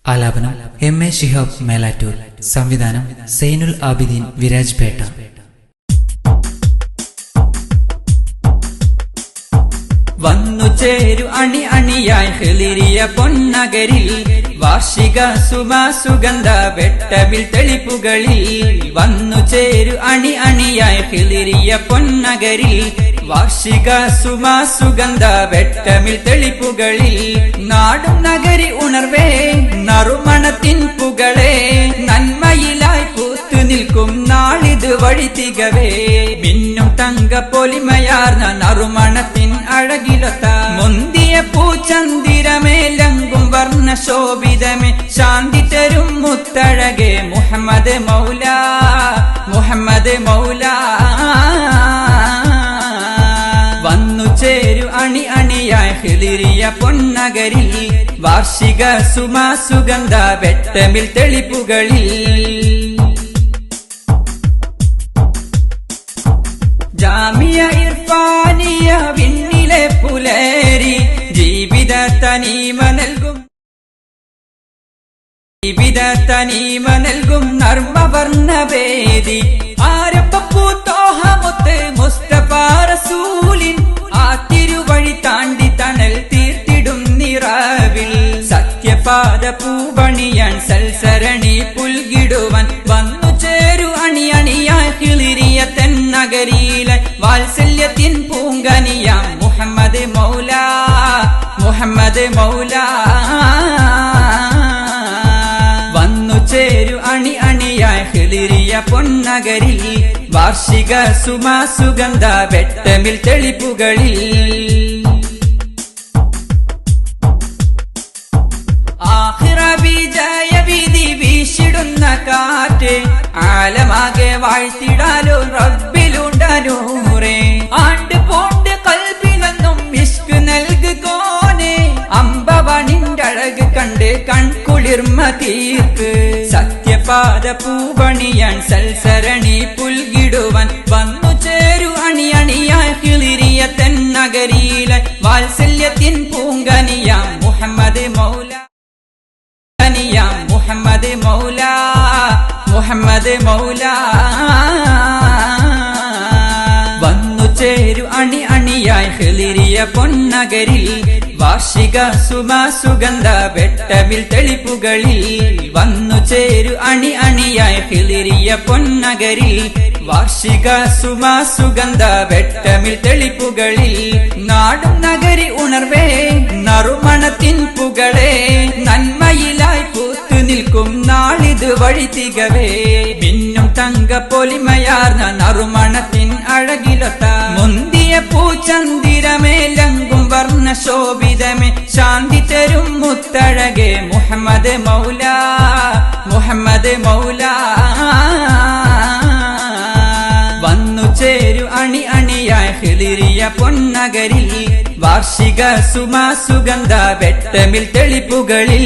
ആലാപനം എം.എ. ശിഹാബ് മേലാറ്റൂർ. സംവിധാനം സൈനുൽ ആബിദീൻ വിരാജ്പേട്ട. വന്നു ചേരു അണി അണിയായി ഹിളിരിയ പൊന്നകരിൽ വാർഷിക സുഗന്ധ വെട്ടവിൽ തെളിപ്പുകളിൽ. വന്നു ചേരു അണി അണിയായി ഹിളിരിയ പൊന്നകരിൽ വാർഷിക സുഗന്ധ വെട്ടമിൽ തെളിപ്പുകളിൽ. നാടും നഗരി ഉണർവേ നറുമണത്തിൻ പുകളെ നന്മയിലായി പൂത്തു നിൽക്കും നാളിത് വഴി തികവേ. മിന്നും തങ്ക പൊലിമയാർന്ന നറുമണത്തിൻ അഴകിലൊത്ത മുന്തിയ പൂച്ചന്ദിരമേലങ്കും വർണ്ണ ശോഭിതമേ ശാന്തി തരും മുത്തഴകെ മുഹമ്മദ് മൗല മുഹമ്മദ് മൗല. വന്നു ചേരു അണി അണിയായി ഹിളിരിയ പൊന്നകരിൽ വാർഷിക സുഗന്ധ വെട്ടമിൽ തെളിപ്പുകളിൽ. ജാമിയ ഇർഫാനിയ വിണ്ണിലെ പുലരി ജീവിത തനീമ നൽകും നർമ്മവർണ്ണവേദി. ആരപ്പൂത്തോഹമുത്ത് മുസ്തഫ റസൂലിൻ ആ തിരുവഴി താണ്ടി തണൽ തീർത്തിടും നിറവിൽ. സത്യപാദ പൂവണിയാൻ സൽസരണി പുൽകിടുവാൻ വന്നു ചേരു അണി അണിയായി ഹിളിരിയ തെന്നകരിയിലെ വാത്സല്യത്തിൻ പൂങ്കനിയാം മുഹമ്മദ് മൗല മുഹമ്മദ് മൗല. വന്നു ചേരു അണി അണിയായി ഹിളിരിയ പൊന്നകരിൽ വാർഷിക സുഗന്ധ വെട്ടമിൽ തെളിപ്പുകളിൽ. ആഖിറ വിജയ വിധി വീശിടുന്ന കാറ്റ് ആലമാകെ വാഴ്ത്തിടാലോ റബ്ബിലുണ്ടനൂറേ. ആണ്ട് പോണ്ട് കൽബിലെന്നും ഇഷ്ക് നൽകുകോനെ അമ്പവണിന്റെ അഴക് കണ്ട് കൺകുളിർമ തീർക്ക്. സത്യപാദ പൂവണിയാൻ സൽസരണി പുൽകിടുവാൻ വന്നു ചേരു അണി അണിയായി ഹിളിരിയ തെന്നകരിയിലെ വാത്സല്യത്തിൻ പൂങ്കനിയാം മുഹമ്മദ് മൗല മുഹമ്മദ് മൗല മുഹമ്മദ് മൗല. വന്നു ചേരു അണി അണിയായി ഹിളിരിയ പൊന്നകരിൽ വാർഷിക സുഗന്ധ വെട്ടമിൽ തെളിപ്പുകളിൽ. വന്നു ചേരു അണി അണിയായി ഹിളിരിയ പൊന്നകരിൽ വാർഷിക സുഗന്ധ വെട്ടമിൽ തെളിപ്പുകളിൽ. നാടും നഗരി ഉണർവേ നറുമണത്തിൻ പുകളെ നന്മയിലായി പൂത്തു നിൽക്കും നാളിത് വഴി തികവേ. മിന്നും തങ്ക പൊലിമയാർന്ന നറുമണത്തിൻ അഴകിലൊത്ത മുന്തിയ പൂച്ചന്ദിരമേലങ്കും വർണ്ണ ശോഭിതമേ ശാന്തി തരും മുത്തഴകെ മുഹമ്മദ് മൗല മുഹമ്മദ് മൗല. വന്നു ചേരു അണി അണിയായി ഹിളിരിയ പൊന്നകരിൽ വാർഷിക സുഗന്ധ വെട്ടമിൽ തെളിപ്പുകളിൽ.